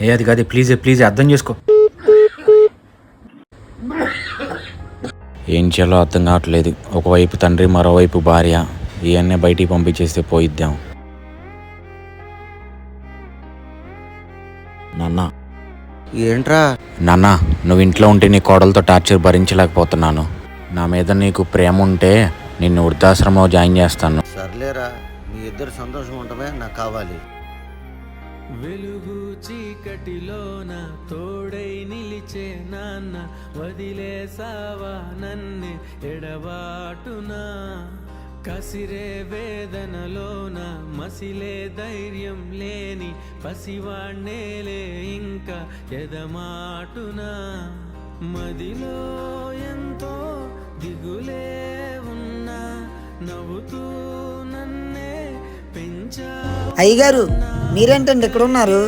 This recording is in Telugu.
ఏ అది కాదు, ప్లీజ్ ప్లీజ్ అర్థం చేసుకో. ఏం చేయాలో అర్థం కావట్లేదు. ఒకవైపు తండ్రి, మరోవైపు భార్య. ఇవన్నీ బయటికి పంపించేస్తే పోయిద్దాం. నాన్న, ఏంట్రా? నాన్న, నువ్వు ఇంట్లో ఉంటే నీ కోడలతో టార్చర్ భరించలేకపోతున్నాను. నా మీద నీకు ప్రేమ ఉంటే నిన్ను వృద్ధాశ్రమంలో జాయిన్ చేస్తాను. సర్లేరా, మీ ఇద్దరు సంతోషం ఉండమే నాకు కావాలి. వెలుగు చీకటిలోన తోడై నిలిచే నాన్న, వదిలేసావా నన్నే ఎడబాటునా. కసిరే వేదనలోన మసిలే ధైర్యం లేని పసివాణ్ణేలే ఇంకా ఎదమాటునా. మదిలో ఎంతో దిగులే ఉన్నా నవ్వుతూ నన్నే పెంచా. అయ్యగారు, మీరేంటండి ఇక్కడ ఉన్నారు?